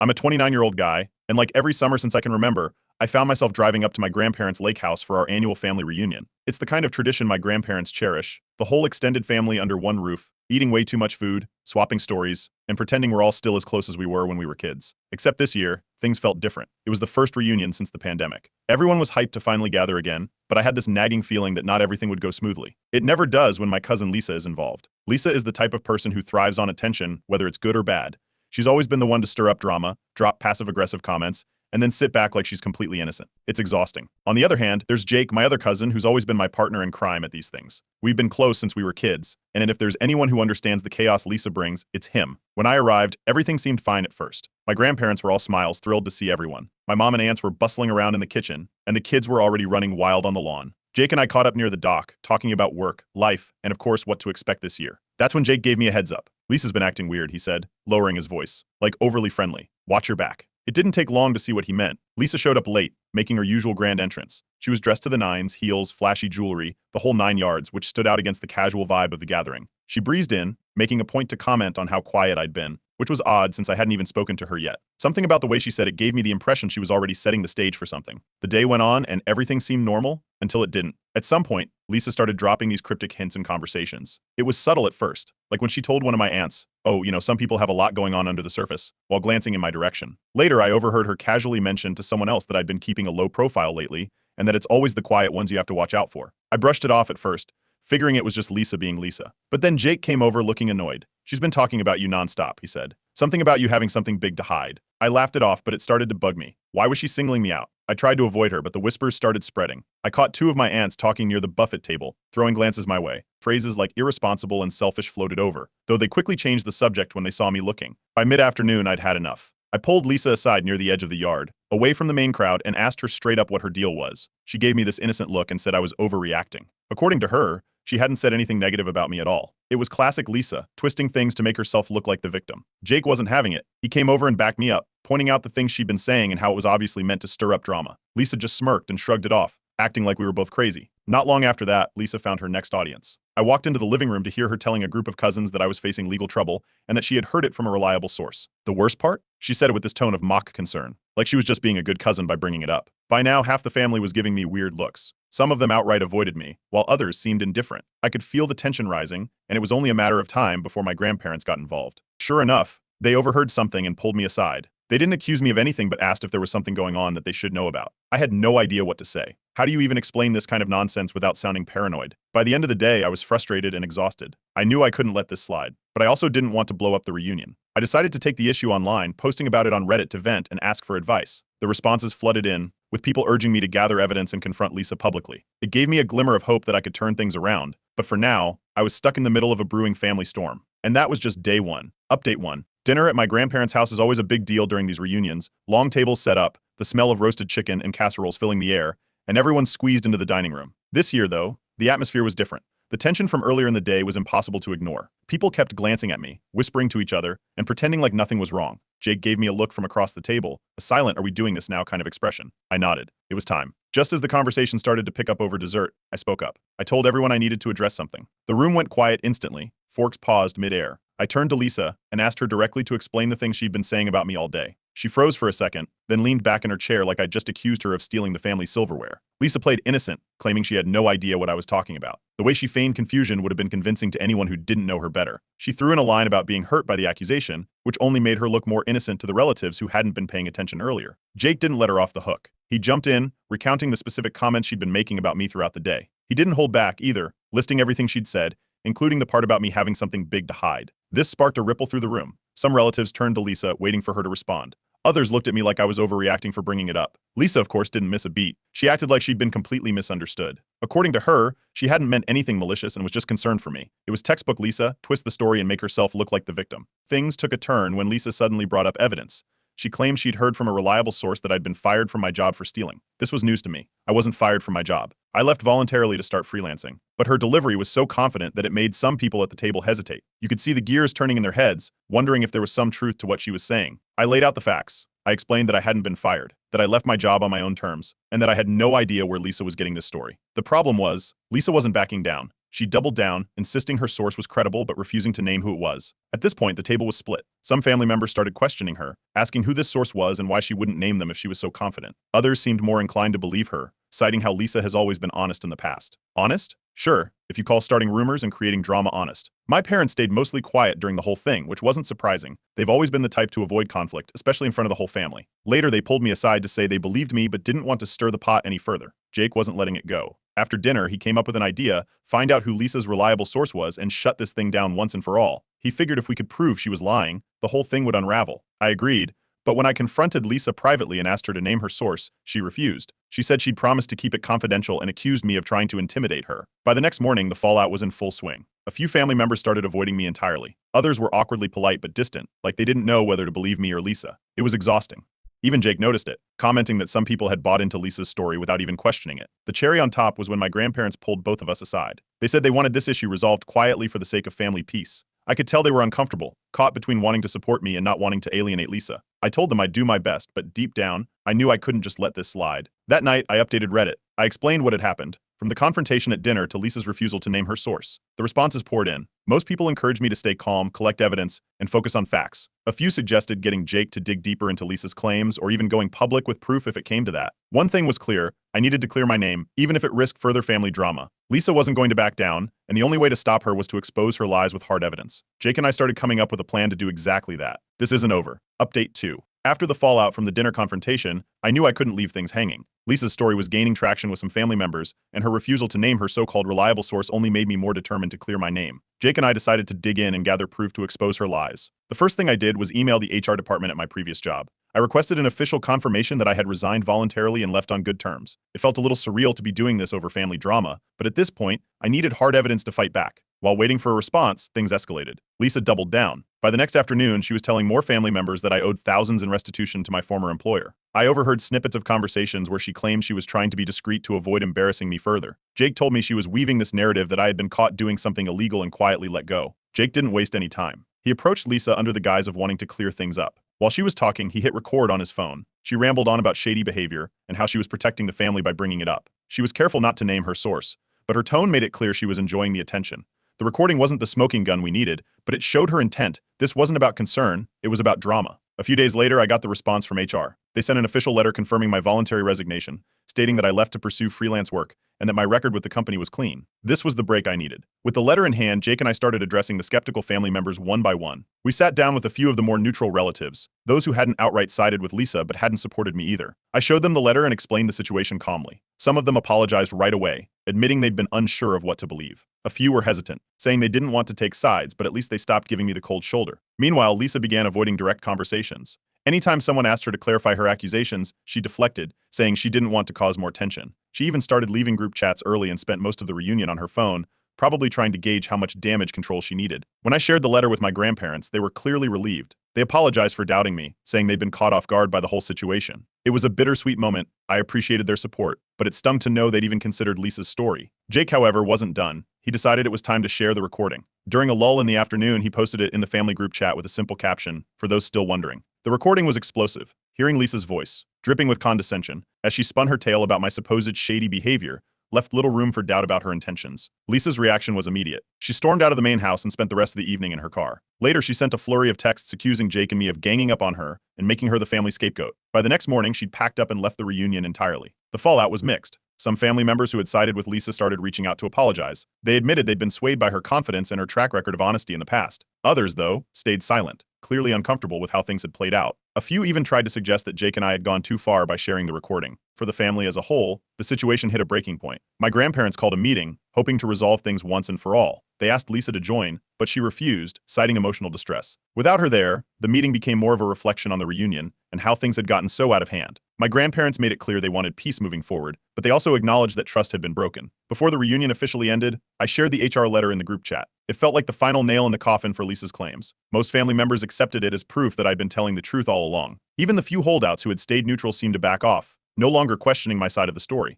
I'm a 29-year-old guy, and like every summer since I can remember, I found myself driving up to my grandparents' lake house for our annual family reunion. It's the kind of tradition my grandparents cherish, the whole extended family under one roof, eating way too much food, swapping stories, and pretending we're all still as close as we were when we were kids. Except this year, things felt different. It was the first reunion since the pandemic. Everyone was hyped to finally gather again, but I had this nagging feeling that not everything would go smoothly. It never does when my cousin Lisa is involved. Lisa is the type of person who thrives on attention, whether it's good or bad. She's always been the one to stir up drama, drop passive-aggressive comments, and then sit back like she's completely innocent. It's exhausting. On the other hand, there's Jake, my other cousin, who's always been my partner in crime at these things. We've been close since we were kids, and if there's anyone who understands the chaos Lisa brings, it's him. When I arrived, everything seemed fine at first. My grandparents were all smiles, thrilled to see everyone. My mom and aunts were bustling around in the kitchen, and the kids were already running wild on the lawn. Jake and I caught up near the dock, talking about work, life, and of course what to expect this year. That's when Jake gave me a heads up. Lisa's been acting weird, he said, lowering his voice, like overly friendly. Watch your back. It didn't take long to see what he meant. Lisa showed up late, making her usual grand entrance. She was dressed to the nines, heels, flashy jewelry, the whole 9 yards, which stood out against the casual vibe of the gathering. She breezed in, making a point to comment on how quiet I'd been, which was odd since I hadn't even spoken to her yet. Something about the way she said it gave me the impression she was already setting the stage for something. The day went on and everything seemed normal until it didn't. At some point, Lisa started dropping these cryptic hints in conversations. It was subtle at first, like when she told one of my aunts, "Oh, some people have a lot going on under the surface," while glancing in my direction. Later, I overheard her casually mention to someone else that I'd been keeping a low profile lately, and that it's always the quiet ones you have to watch out for. I brushed it off at first, figuring it was just Lisa being Lisa. But then Jake came over looking annoyed. "She's been talking about you nonstop," he said. "Something about you having something big to hide." I laughed it off, but it started to bug me. Why was she singling me out? I tried to avoid her, but the whispers started spreading. I caught two of my aunts talking near the buffet table, throwing glances my way. Phrases like irresponsible and selfish floated over, though they quickly changed the subject when they saw me looking. By mid-afternoon, I'd had enough. I pulled Lisa aside near the edge of the yard, away from the main crowd, and asked her straight up what her deal was. She gave me this innocent look and said I was overreacting. According to her, she hadn't said anything negative about me at all. It was classic Lisa, twisting things to make herself look like the victim. Jake wasn't having it. He came over and backed me up, pointing out the things she'd been saying and how it was obviously meant to stir up drama. Lisa just smirked and shrugged it off, acting like we were both crazy. Not long after that, Lisa found her next audience. I walked into the living room to hear her telling a group of cousins that I was facing legal trouble and that she had heard it from a reliable source. The worst part? She said it with this tone of mock concern, like she was just being a good cousin by bringing it up. By now, half the family was giving me weird looks. Some of them outright avoided me, while others seemed indifferent. I could feel the tension rising, and it was only a matter of time before my grandparents got involved. Sure enough, they overheard something and pulled me aside. They didn't accuse me of anything but asked if there was something going on that they should know about. I had no idea what to say. How do you even explain this kind of nonsense without sounding paranoid? By the end of the day, I was frustrated and exhausted. I knew I couldn't let this slide, but I also didn't want to blow up the reunion. I decided to take the issue online, posting about it on Reddit to vent and ask for advice. The responses flooded in, with people urging me to gather evidence and confront Lisa publicly. It gave me a glimmer of hope that I could turn things around, but for now, I was stuck in the middle of a brewing family storm. And that was just day one. Update 1. Dinner at my grandparents' house is always a big deal during these reunions. Long tables set up, the smell of roasted chicken and casseroles filling the air, and everyone squeezed into the dining room. This year, though, the atmosphere was different. The tension from earlier in the day was impossible to ignore. People kept glancing at me, whispering to each other, and pretending like nothing was wrong. Jake gave me a look from across the table, a silent "are we doing this now" kind of expression. I nodded. It was time. Just as the conversation started to pick up over dessert, I spoke up. I told everyone I needed to address something. The room went quiet instantly. Forks paused mid-air. I turned to Lisa and asked her directly to explain the things she'd been saying about me all day. She froze for a second, then leaned back in her chair like I'd just accused her of stealing the family silverware. Lisa played innocent, claiming she had no idea what I was talking about. The way she feigned confusion would have been convincing to anyone who didn't know her better. She threw in a line about being hurt by the accusation, which only made her look more innocent to the relatives who hadn't been paying attention earlier. Jake didn't let her off the hook. He jumped in, recounting the specific comments she'd been making about me throughout the day. He didn't hold back either, listing everything she'd said, including the part about me having something big to hide. This sparked a ripple through the room. Some relatives turned to Lisa, waiting for her to respond. Others looked at me like I was overreacting for bringing it up. Lisa, of course, didn't miss a beat. She acted like she'd been completely misunderstood. According to her, she hadn't meant anything malicious and was just concerned for me. It was textbook Lisa, twist the story and make herself look like the victim. Things took a turn when Lisa suddenly brought up evidence. She claimed she'd heard from a reliable source that I'd been fired from my job for stealing. This was news to me. I wasn't fired from my job. I left voluntarily to start freelancing. But her delivery was so confident that it made some people at the table hesitate. You could see the gears turning in their heads, wondering if there was some truth to what she was saying. I laid out the facts. I explained that I hadn't been fired, that I left my job on my own terms, and that I had no idea where Lisa was getting this story. The problem was, Lisa wasn't backing down. She doubled down, insisting her source was credible but refusing to name who it was. At this point, the table was split. Some family members started questioning her, asking who this source was and why she wouldn't name them if she was so confident. Others seemed more inclined to believe her, citing how Lisa has always been honest in the past. Honest? Sure, if you call starting rumors and creating drama honest. My parents stayed mostly quiet during the whole thing, which wasn't surprising. They've always been the type to avoid conflict, especially in front of the whole family. Later, they pulled me aside to say they believed me but didn't want to stir the pot any further. Jake wasn't letting it go. After dinner, he came up with an idea, find out who Lisa's reliable source was and shut this thing down once and for all. He figured if we could prove she was lying, the whole thing would unravel. I agreed, but when I confronted Lisa privately and asked her to name her source, she refused. She said she'd promised to keep it confidential and accused me of trying to intimidate her. By the next morning, the fallout was in full swing. A few family members started avoiding me entirely. Others were awkwardly polite but distant, like they didn't know whether to believe me or Lisa. It was exhausting. Even Jake noticed it, commenting that some people had bought into Lisa's story without even questioning it. The cherry on top was when my grandparents pulled both of us aside. They said they wanted this issue resolved quietly for the sake of family peace. I could tell they were uncomfortable, caught between wanting to support me and not wanting to alienate Lisa. I told them I'd do my best, but deep down, I knew I couldn't just let this slide. That night, I updated Reddit. I explained what had happened, from the confrontation at dinner to Lisa's refusal to name her source. The responses poured in. Most people encouraged me to stay calm, collect evidence, and focus on facts. A few suggested getting Jake to dig deeper into Lisa's claims or even going public with proof if it came to that. One thing was clear, I needed to clear my name, even if it risked further family drama. Lisa wasn't going to back down, and the only way to stop her was to expose her lies with hard evidence. Jake and I started coming up with a plan to do exactly that. This isn't over. Update 2. After the fallout from the dinner confrontation, I knew I couldn't leave things hanging. Lisa's story was gaining traction with some family members, and her refusal to name her so-called reliable source only made me more determined to clear my name. Jake and I decided to dig in and gather proof to expose her lies. The first thing I did was email the HR department at my previous job. I requested an official confirmation that I had resigned voluntarily and left on good terms. It felt a little surreal to be doing this over family drama, but at this point, I needed hard evidence to fight back. While waiting for a response, things escalated. Lisa doubled down. By the next afternoon, she was telling more family members that I owed thousands in restitution to my former employer. I overheard snippets of conversations where she claimed she was trying to be discreet to avoid embarrassing me further. Jake told me she was weaving this narrative that I had been caught doing something illegal and quietly let go. Jake didn't waste any time. He approached Lisa under the guise of wanting to clear things up. While she was talking, he hit record on his phone. She rambled on about shady behavior and how she was protecting the family by bringing it up. She was careful not to name her source, but her tone made it clear she was enjoying the attention. The recording wasn't the smoking gun we needed, but it showed her intent. This wasn't about concern, it was about drama. A few days later, I got the response from HR. They sent an official letter confirming my voluntary resignation, stating that I left to pursue freelance work and that my record with the company was clean. This was the break I needed. With the letter in hand, Jake and I started addressing the skeptical family members one by one. We sat down with a few of the more neutral relatives, those who hadn't outright sided with Lisa but hadn't supported me either. I showed them the letter and explained the situation calmly. Some of them apologized right away, admitting they'd been unsure of what to believe. A few were hesitant, saying they didn't want to take sides, but at least they stopped giving me the cold shoulder. Meanwhile, Lisa began avoiding direct conversations. Anytime someone asked her to clarify her accusations, she deflected, saying she didn't want to cause more tension. She even started leaving group chats early and spent most of the reunion on her phone, probably trying to gauge how much damage control she needed. When I shared the letter with my grandparents, they were clearly relieved. They apologized for doubting me, saying they'd been caught off guard by the whole situation. It was a bittersweet moment. I appreciated their support, but it stung to know they'd even considered Lisa's story. Jake, however, wasn't done. He decided it was time to share the recording. During a lull in the afternoon, he posted it in the family group chat with a simple caption, for those still wondering. The recording was explosive. Hearing Lisa's voice, dripping with condescension, as she spun her tale about my supposed shady behavior, left little room for doubt about her intentions. Lisa's reaction was immediate. She stormed out of the main house and spent the rest of the evening in her car. Later, she sent a flurry of texts accusing Jake and me of ganging up on her and making her the family scapegoat. By the next morning, she'd packed up and left the reunion entirely. The fallout was mixed. Some family members who had sided with Lisa started reaching out to apologize. They admitted they'd been swayed by her confidence and her track record of honesty in the past. Others, though, stayed silent, clearly uncomfortable with how things had played out. A few even tried to suggest that Jake and I had gone too far by sharing the recording. For the family as a whole, the situation hit a breaking point. My grandparents called a meeting, hoping to resolve things once and for all. They asked Lisa to join, but she refused, citing emotional distress. Without her there, the meeting became more of a reflection on the reunion and how things had gotten so out of hand. My grandparents made it clear they wanted peace moving forward, but they also acknowledged that trust had been broken. Before the reunion officially ended, I shared the HR letter in the group chat. It felt like the final nail in the coffin for Lisa's claims. Most family members accepted it as proof that I'd been telling the truth all along. Even the few holdouts who had stayed neutral seemed to back off, no longer questioning my side of the story.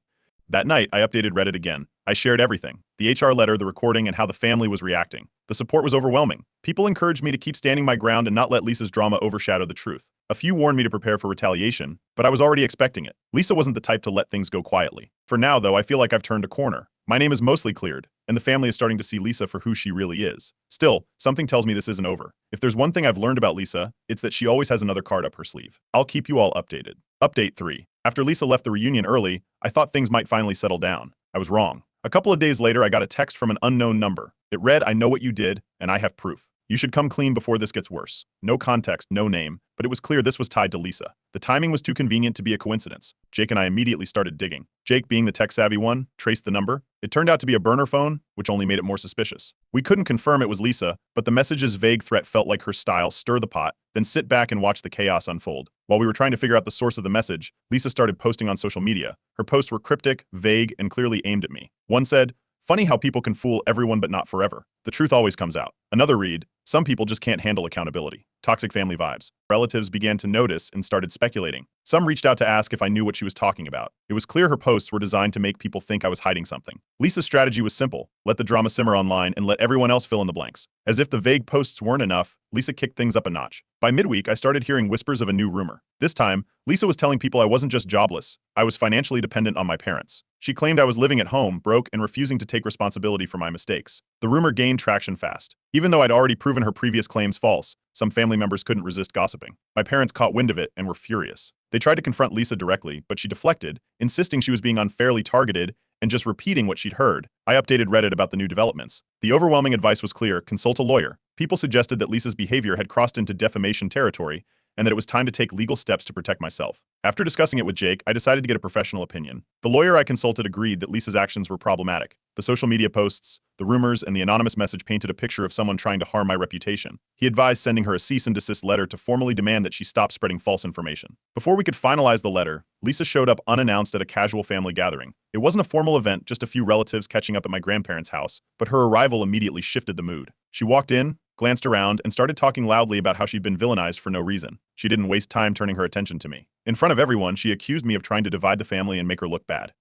That night, I updated Reddit again. I shared everything, the HR letter, the recording, and how the family was reacting. The support was overwhelming. People encouraged me to keep standing my ground and not let Lisa's drama overshadow the truth. A few warned me to prepare for retaliation, but I was already expecting it. Lisa wasn't the type to let things go quietly. For now, though, I feel like I've turned a corner. My name is mostly cleared, and the family is starting to see Lisa for who she really is. Still, something tells me this isn't over. If there's one thing I've learned about Lisa, it's that she always has another card up her sleeve. I'll keep you all updated. Update 3. After Lisa left the reunion early, I thought things might finally settle down. I was wrong. A couple of days later, I got a text from an unknown number. It read, "I know what you did, and I have proof. You should come clean before this gets worse." No context, no name, but it was clear this was tied to Lisa. The timing was too convenient to be a coincidence. Jake and I immediately started digging. Jake, being the tech-savvy one, traced the number. It turned out to be a burner phone, which only made it more suspicious. We couldn't confirm it was Lisa, but the message's vague threat felt like her style: stir the pot, then sit back and watch the chaos unfold. While we were trying to figure out the source of the message, Lisa started posting on social media. Her posts were cryptic, vague, and clearly aimed at me. One said, "Funny how people can fool everyone but not forever. The truth always comes out." Another read, "Some people just can't handle accountability. Toxic family vibes." Relatives began to notice and started speculating. Some reached out to ask if I knew what she was talking about. It was clear her posts were designed to make people think I was hiding something. Lisa's strategy was simple: let the drama simmer online and let everyone else fill in the blanks. As if the vague posts weren't enough, Lisa kicked things up a notch. By midweek, I started hearing whispers of a new rumor. This time, Lisa was telling people I wasn't just jobless, I was financially dependent on my parents. She claimed I was living at home, broke, and refusing to take responsibility for my mistakes. The rumor gained traction fast. Even though I'd already proven her previous claims false, some family members couldn't resist gossiping. My parents caught wind of it and were furious. They tried to confront Lisa directly, but she deflected, insisting she was being unfairly targeted and just repeating what she'd heard. I updated Reddit about the new developments. The overwhelming advice was clear: consult a lawyer. People suggested that Lisa's behavior had crossed into defamation territory, and that it was time to take legal steps to protect myself. After discussing it with Jake, I decided to get a professional opinion. The lawyer I consulted agreed that Lisa's actions were problematic. The social media posts, the rumors, and the anonymous message painted a picture of someone trying to harm my reputation. He advised sending her a cease and desist letter to formally demand that she stop spreading false information. Before we could finalize the letter, Lisa showed up unannounced at a casual family gathering. It wasn't a formal event, just a few relatives catching up at my grandparents' house, but her arrival immediately shifted the mood. She walked in, glanced around, and started talking loudly about how she'd been villainized for no reason. She didn't waste time turning her attention to me. In front of everyone, she accused me of trying to divide the family and make her look bad.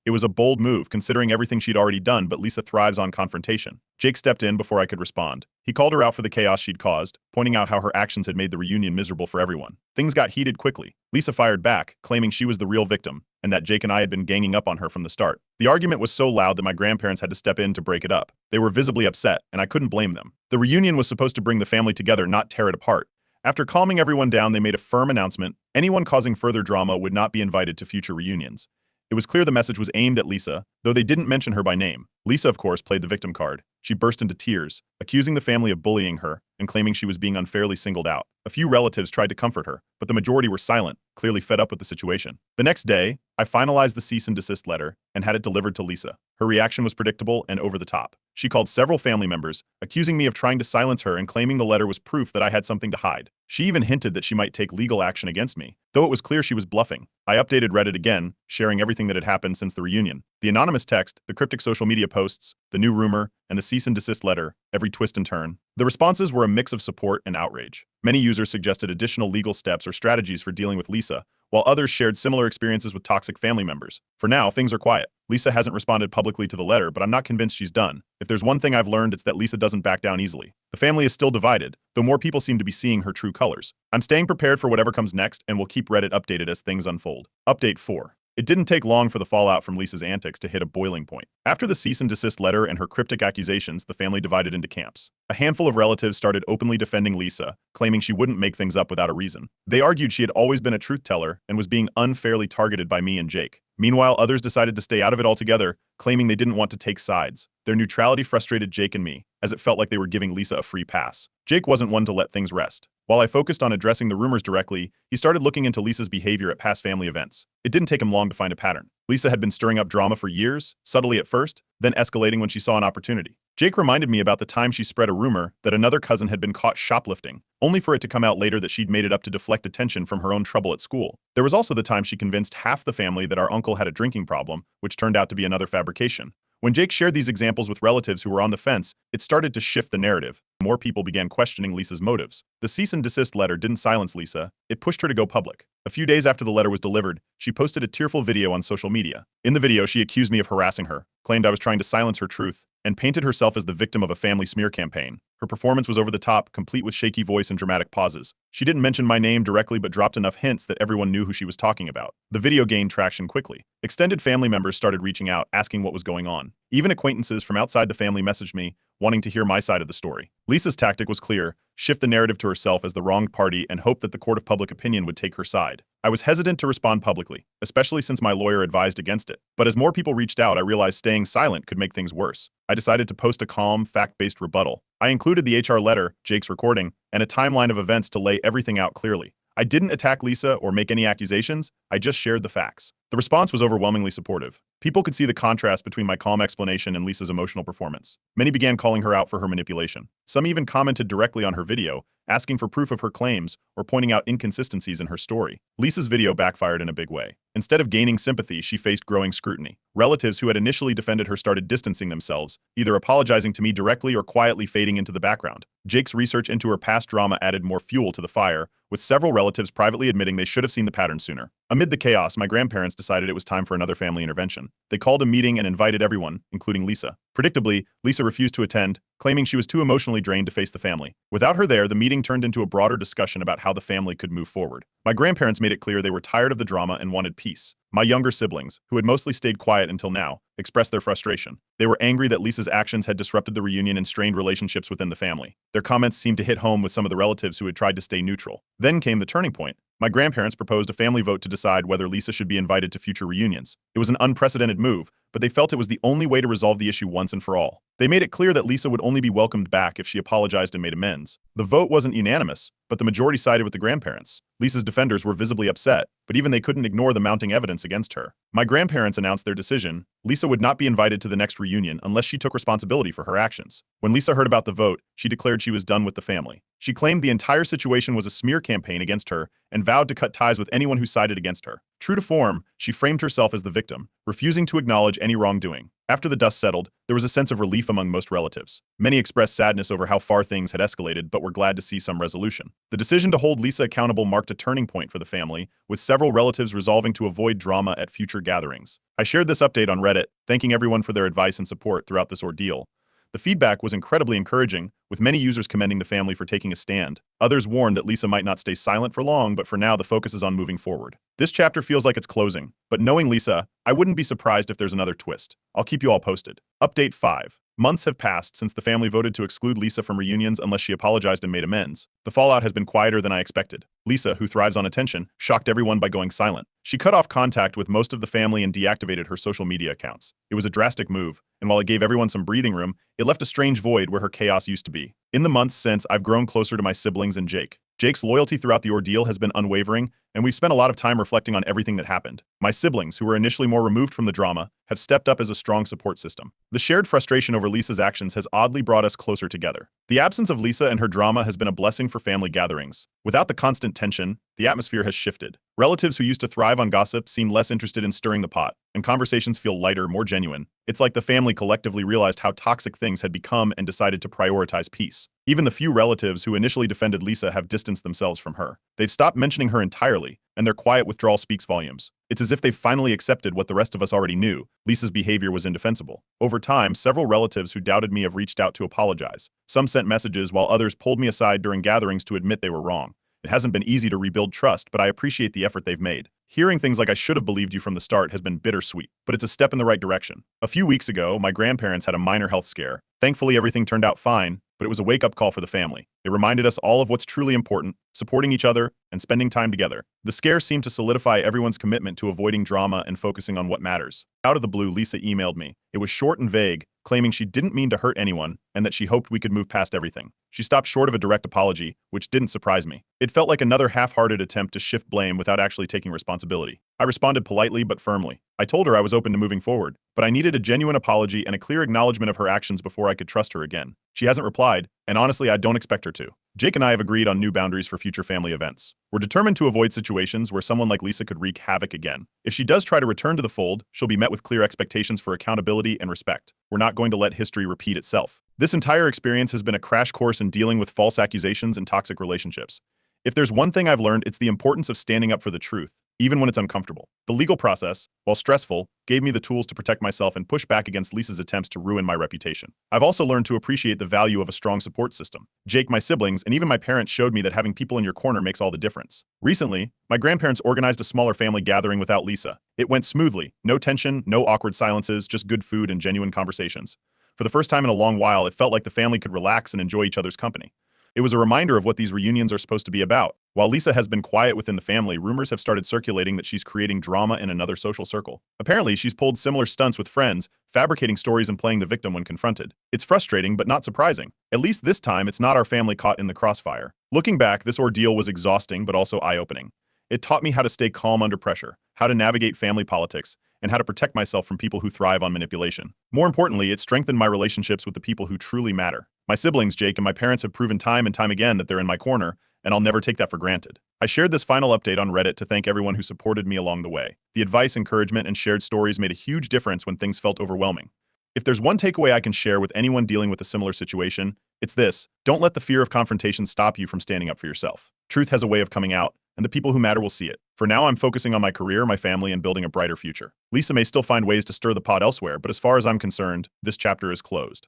It was a bold move, considering everything she'd already done, but Lisa thrives on confrontation. Jake stepped in before I could respond. He called her out for the chaos she'd caused, pointing out how her actions had made the reunion miserable for everyone. Things got heated quickly. Lisa fired back, claiming she was the real victim, and that Jake and I had been ganging up on her from the start. The argument was so loud that my grandparents had to step in to break it up. They were visibly upset, and I couldn't blame them. The reunion was supposed to bring the family together, not tear it apart. After calming everyone down, they made a firm announcement: anyone causing further drama would not be invited to future reunions. It was clear the message was aimed at Lisa, though they didn't mention her by name. Lisa, of course, played the victim card. She burst into tears, accusing the family of bullying her and claiming she was being unfairly singled out. A few relatives tried to comfort her, but the majority were silent, clearly fed up with the situation. The next day, I finalized the cease and desist letter and had it delivered to Lisa. Her reaction was predictable and over the top. She called several family members, accusing me of trying to silence her and claiming the letter was proof that I had something to hide. She even hinted that she might take legal action against me, though it was clear she was bluffing. I updated Reddit again, sharing everything that had happened since the reunion. The anonymous text, the cryptic social media posts, the new rumor, and the cease and desist letter, every twist and turn. The responses were a mix of support and outrage. Many users suggested additional legal steps or strategies for dealing with Lisa, while others shared similar experiences with toxic family members. For now, things are quiet. Lisa hasn't responded publicly to the letter, but I'm not convinced she's done. If there's one thing I've learned, it's that Lisa doesn't back down easily. The family is still divided, though more people seem to be seeing her true colors. I'm staying prepared for whatever comes next, and will keep Reddit updated as things unfold. Update 4. It didn't take long for the fallout from Lisa's antics to hit a boiling point. After the cease and desist letter and her cryptic accusations, the family divided into camps. A handful of relatives started openly defending Lisa, claiming she wouldn't make things up without a reason. They argued she had always been a truth teller and was being unfairly targeted by me and Jake. Meanwhile, others decided to stay out of it altogether, claiming they didn't want to take sides. Their neutrality frustrated Jake and me, as it felt like they were giving Lisa a free pass. Jake wasn't one to let things rest. While I focused on addressing the rumors directly, he started looking into Lisa's behavior at past family events. It didn't take him long to find a pattern. Lisa had been stirring up drama for years, subtly at first, then escalating when she saw an opportunity. Jake reminded me about the time she spread a rumor that another cousin had been caught shoplifting, only for it to come out later that she'd made it up to deflect attention from her own trouble at school. There was also the time she convinced half the family that our uncle had a drinking problem, which turned out to be another fabrication. When Jake shared these examples with relatives who were on the fence, it started to shift the narrative. More people began questioning Lisa's motives. The cease and desist letter didn't silence Lisa, it pushed her to go public. A few days after the letter was delivered, she posted a tearful video on social media. In the video, she accused me of harassing her, claimed I was trying to silence her truth, and painted herself as the victim of a family smear campaign. Her performance was over the top, complete with shaky voice and dramatic pauses. She didn't mention my name directly but dropped enough hints that everyone knew who she was talking about. The video gained traction quickly. Extended family members started reaching out, asking what was going on. Even acquaintances from outside the family messaged me, wanting to hear my side of the story. Lisa's tactic was clear: shift the narrative to herself as the wronged party and hope that the court of public opinion would take her side. I was hesitant to respond publicly, especially since my lawyer advised against it. But as more people reached out, I realized staying silent could make things worse. I decided to post a calm, fact-based rebuttal. I included the HR letter, Jake's recording, and a timeline of events to lay everything out clearly. I didn't attack Lisa or make any accusations, I just shared the facts. The response was overwhelmingly supportive. People could see the contrast between my calm explanation and Lisa's emotional performance. Many began calling her out for her manipulation. Some even commented directly on her video, asking for proof of her claims or pointing out inconsistencies in her story. Lisa's video backfired in a big way. Instead of gaining sympathy, she faced growing scrutiny. Relatives who had initially defended her started distancing themselves, either apologizing to me directly or quietly fading into the background. Jake's research into her past drama added more fuel to the fire, with several relatives privately admitting they should have seen the pattern sooner. Amid the chaos, my grandparents decided it was time for another family intervention. They called a meeting and invited everyone, including Lisa. Predictably, Lisa refused to attend, claiming she was too emotionally drained to face the family. Without her there, the meeting turned into a broader discussion about how the family could move forward. My grandparents made it clear they were tired of the drama and wanted peace. My younger siblings, who had mostly stayed quiet until now, expressed their frustration. They were angry that Lisa's actions had disrupted the reunion and strained relationships within the family. Their comments seemed to hit home with some of the relatives who had tried to stay neutral. Then came the turning point. My grandparents proposed a family vote to decide whether Lisa should be invited to future reunions. It was an unprecedented move, but they felt it was the only way to resolve the issue once and for all. They made it clear that Lisa would only be welcomed back if she apologized and made amends. The vote wasn't unanimous, but the majority sided with the grandparents. Lisa's defenders were visibly upset, but even they couldn't ignore the mounting evidence against her. My grandparents announced their decision: Lisa would not be invited to the next reunion unless she took responsibility for her actions. When Lisa heard about the vote, she declared she was done with the family. She claimed the entire situation was a smear campaign against her and vowed to cut ties with anyone who sided against her. True to form, she framed herself as the victim, refusing to acknowledge any wrongdoing. After the dust settled, there was a sense of relief among most relatives. Many expressed sadness over how far things had escalated, but were glad to see some resolution. The decision to hold Lisa accountable marked a turning point for the family, with several relatives resolving to avoid drama at future gatherings. I shared this update on Reddit, thanking everyone for their advice and support throughout this ordeal. The feedback was incredibly encouraging, with many users commending the family for taking a stand. Others warned that Lisa might not stay silent for long, but for now the focus is on moving forward. This chapter feels like it's closing, but knowing Lisa, I wouldn't be surprised if there's another twist. I'll keep you all posted. Update 5. Months have passed since the family voted to exclude Lisa from reunions unless she apologized and made amends. The fallout has been quieter than I expected. Lisa, who thrives on attention, shocked everyone by going silent. She cut off contact with most of the family and deactivated her social media accounts. It was a drastic move, and while it gave everyone some breathing room, it left a strange void where her chaos used to be. In the months since, I've grown closer to my siblings and Jake. Jake's loyalty throughout the ordeal has been unwavering, and we've spent a lot of time reflecting on everything that happened. My siblings, who were initially more removed from the drama, have stepped up as a strong support system. The shared frustration over Lisa's actions has oddly brought us closer together. The absence of Lisa and her drama has been a blessing for family gatherings. Without the constant tension, the atmosphere has shifted. Relatives who used to thrive on gossip seem less interested in stirring the pot, and conversations feel lighter, more genuine. It's like the family collectively realized how toxic things had become and decided to prioritize peace. Even the few relatives who initially defended Lisa have distanced themselves from her. They've stopped mentioning her entirely, and their quiet withdrawal speaks volumes. It's as if they've finally accepted what the rest of us already knew: Lisa's behavior was indefensible. Over time, several relatives who doubted me have reached out to apologize. Some sent messages, while others pulled me aside during gatherings to admit they were wrong. It hasn't been easy to rebuild trust, but I appreciate the effort they've made. Hearing things like "I should have believed you from the start" has been bittersweet, but it's a step in the right direction. A few weeks ago, my grandparents had a minor health scare. Thankfully, everything turned out fine, but it was a wake-up call for the family. It reminded us all of what's truly important: supporting each other and spending time together. The scare seemed to solidify everyone's commitment to avoiding drama and focusing on what matters. Out of the blue, Lisa emailed me. It was short and vague, claiming she didn't mean to hurt anyone and that she hoped we could move past everything. She stopped short of a direct apology, which didn't surprise me. It felt like another half-hearted attempt to shift blame without actually taking responsibility. I responded politely but firmly. I told her I was open to moving forward, but I needed a genuine apology and a clear acknowledgement of her actions before I could trust her again. She hasn't replied, and honestly, I don't expect her to. Jake and I have agreed on new boundaries for future family events. We're determined to avoid situations where someone like Lisa could wreak havoc again. If she does try to return to the fold, she'll be met with clear expectations for accountability and respect. We're not going to let history repeat itself. This entire experience has been a crash course in dealing with false accusations and toxic relationships. If there's one thing I've learned, it's the importance of standing up for the truth, even when it's uncomfortable. The legal process, while stressful, gave me the tools to protect myself and push back against Lisa's attempts to ruin my reputation. I've also learned to appreciate the value of a strong support system. Jake, my siblings, and even my parents showed me that having people in your corner makes all the difference. Recently, my grandparents organized a smaller family gathering without Lisa. It went smoothly. No tension, no awkward silences, just good food and genuine conversations. For the first time in a long while, it felt like the family could relax and enjoy each other's company. It was a reminder of what these reunions are supposed to be about. While Lisa has been quiet within the family, rumors have started circulating that she's creating drama in another social circle. Apparently, she's pulled similar stunts with friends, fabricating stories and playing the victim when confronted. It's frustrating, but not surprising. At least this time, it's not our family caught in the crossfire. Looking back, this ordeal was exhausting, but also eye-opening. It taught me how to stay calm under pressure, how to navigate family politics, and how to protect myself from people who thrive on manipulation. More importantly, it strengthened my relationships with the people who truly matter. My siblings, Jake, and my parents have proven time and time again that they're in my corner, and I'll never take that for granted. I shared this final update on Reddit to thank everyone who supported me along the way. The advice, encouragement, and shared stories made a huge difference when things felt overwhelming. If there's one takeaway I can share with anyone dealing with a similar situation, it's this: don't let the fear of confrontation stop you from standing up for yourself. Truth has a way of coming out, and the people who matter will see it. For now, I'm focusing on my career, my family, and building a brighter future. Lisa may still find ways to stir the pot elsewhere, but as far as I'm concerned, this chapter is closed.